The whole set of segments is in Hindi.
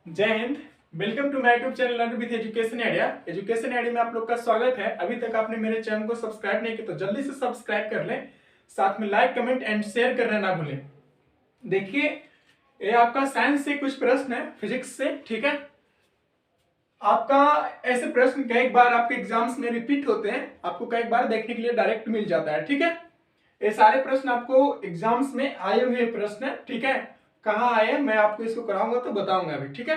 जय हिंद। Welcome to my YouTube channel learn with education idea. Education idea में आप लोग का स्वागत है। अभी तक आपने मेरे चैनल को सब्सक्राइब नहीं किया तो जल्दी से सब्सक्राइब कर लें, साथ में लाइक कमेंट एंड शेयर करना ना भूलें। देखिए, ये आपका साइंस से कुछ प्रश्न है, फिजिक्स से, ठीक है। आपका ऐसे प्रश्न कई बार आपके एग्जाम्स में रिपीट होते हैं, आपको कई बार देखने के लिए डायरेक्ट मिल जाता है, ठीक है। ये सारे प्रश्न आपको एग्जाम्स में आए हुए प्रश्न है, ठीक है। कहाँ आए हैं मैं आपको इसको कराऊंगा तो बताऊंगा अभी, ठीक है।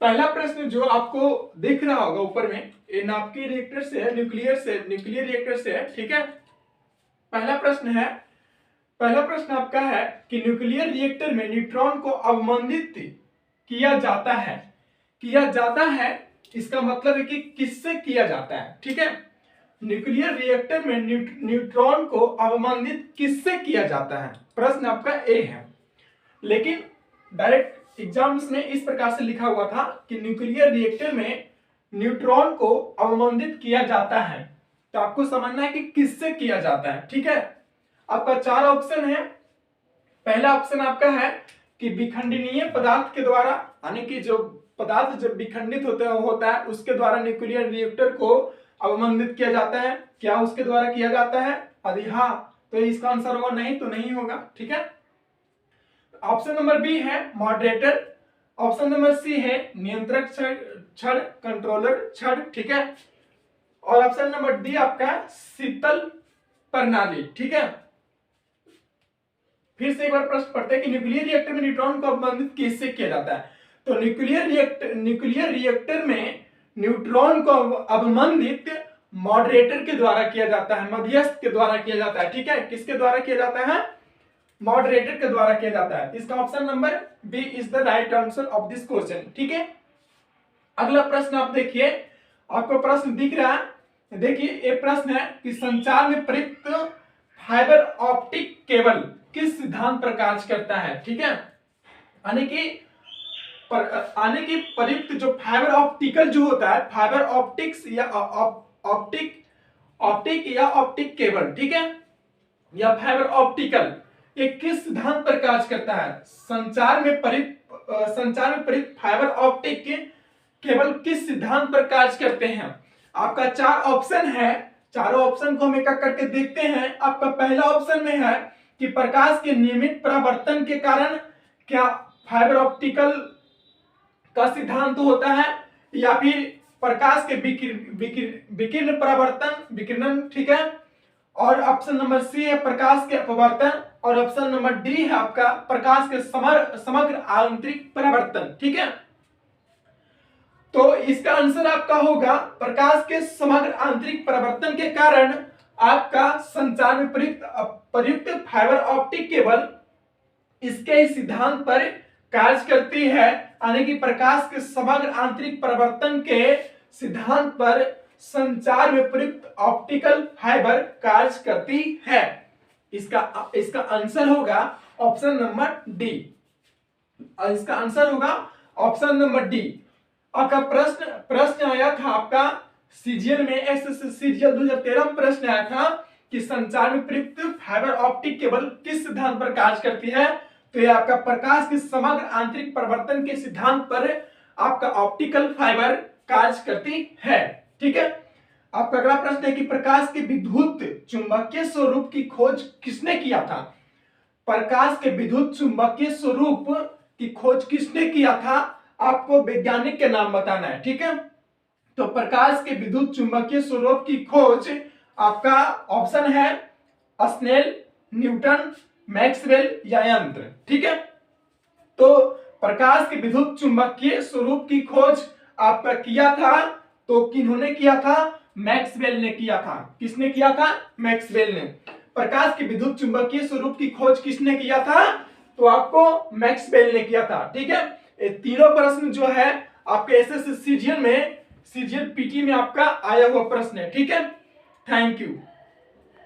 पहला प्रश्न जो आपको दिख रहा होगा ऊपर में, ये नाभिकीय रिएक्टर से है, न्यूक्लियर रिएक्टर से है, ठीक है। पहला प्रश्न आपका है कि न्यूक्लियर रिएक्टर में न्यूट्रॉन को अवमंदित किया जाता है। इसका मतलब है कि किससे किया जाता है, ठीक है। न्यूक्लियर रिएक्टर में न्यूट्रॉन को अवमंदित किससे किया जाता है, प्रश्न आपका ए है। लेकिन डायरेक्ट एग्जाम्स में इस प्रकार से लिखा हुआ था कि न्यूक्लियर रिएक्टर में न्यूट्रॉन को अवमंदित किया जाता है, तो आपको समझना है कि किससे किया जाता है, ठीक है। आपका 4 ऑप्शन है। पहला ऑप्शन आपका है कि विखंडनीय पदार्थ के द्वारा, यानी कि जो पदार्थ जब विखंडित होता है उसके द्वारा न्यूक्लियर रिएक्टर को अवमंदित किया जाता है। क्या उसके द्वारा किया जाता है? यदि हाँ तो इसका आंसर होगा, नहीं तो नहीं होगा, ठीक है। ऑप्शन नंबर बी है मॉडरेटर। ऑप्शन नंबर सी है नियंत्रक छड़, कंट्रोलर छड़, ठीक है। और ऑप्शन नंबर डी आपका शीतल प्रणाली, ठीक है। फिर से एक बार प्रश्न पढ़ते हैं कि न्यूक्लियर रिएक्टर में न्यूट्रॉन को अवमंदित किससे किया जाता है। तो न्यूक्लियर रिएक्टर में न्यूट्रॉन को अवमंदित मॉडरेटर के द्वारा किया जाता है, मध्यस्थ के द्वारा किया जाता है, ठीक है। किसके द्वारा किया जाता है? मॉडरेटर के द्वारा किया जाता है। इसका option number B is the right answer of this question, ठीक है। अगला प्रश्न आप देखिए, आपको प्रश्न दिख रहा है, देखिए ये प्रश्न है कि संचार में प्रयुक्त फाइबर ऑप्टिक केबल किस सिद्धांत पर कार्य करता है, ठीक है। यानी कि प्रयुक्त जो फाइबर ऑप्टिकल जो होता है, फाइबर ऑप्टिक्स या ऑप्टिक केबल, ठीक है, या फाइबर ऑप्टिकल, ये किस सिद्धांत पर कार्य करता है? संचार में प्रयुक्त फाइबर ऑप्टिक केबल किस सिद्धांत पर कार्य करते हैं? आपका 4 ऑप्शन है, चारों ऑप्शन को हम एक एक करके देखते हैं। आपका पहला ऑप्शन में है कि प्रकाश के नियमित परावर्तन के कारण क्या फाइबर ऑप्टिकल का सिद्धांत होता है, या फिर प्रकाश के विकिरण परावर्तन, विकिरण, ठीक है। और ऑप्शन नंबर सी है प्रकाश के अपवर्तन, और ऑप्शन नंबर डी है आपका प्रकाश के समग्र आंतरिक परावर्तन, ठीक है। तो इसका आंसर आपका होगा प्रकाश के समग्र आंतरिक परावर्तन के कारण आपका संचार में प्रयुक्त फाइबर ऑप्टिक केबल इसके सिद्धांत पर कार्य करती है, यानी कि प्रकाश के समग्र आंतरिक परावर्तन के सिद्धांत पर संचार में प्रयुक्त ऑप्टिकल फाइबर कार्य करती है। इसका आंसर होगा ऑप्शन नंबर डी। इसका आंसर होगा ऑप्शन नंबर डी। आपका प्रश्न आया था आपका सीजीएल में, एसएससी सीजीएल 2013 में प्रश्न आया था कि संचार में प्रयुक्त फाइबर ऑप्टिक केबल किस सिद्धांत पर कार्य करती है। तो ये आपका प्रकाश के समग्र आंतरिक परिवर्तन के सिद्धांत पर आपका ऑप्टिकल फाइबर कार्य करती है, ठीक है। आपका अगला प्रश्न है कि प्रकाश के विद्युत चुंबकीय स्वरूप की खोज किसने किया था? प्रकाश के विद्युत चुंबकीय स्वरूप की खोज किसने किया था? आपको वैज्ञानिक के नाम बताना है, ठीक है। तो प्रकाश के विद्युत चुंबकीय स्वरूप की खोज आपका ऑप्शन है स्नेल, न्यूटन, मैक्सवेल या यंत्र, ठीक है। तो प्रकाश के विद्युत चुंबकीय स्वरूप की खोज आपका किया था, तो किन्होंने किया था? मैक्सवेल ने किया था। किसने किया था? मैक्सवेल ने। प्रकाश के विद्युत चुंबकीय स्वरूप की खोज किसने किया था? तो आपको मैक्सवेल ने किया था, ठीक है। ये तीनों प्रश्न जो है आपके एसएससी सीजीएल में, सीजीएल पीटी में आपका आया हुआ प्रश्न है, ठीक है। Thank you.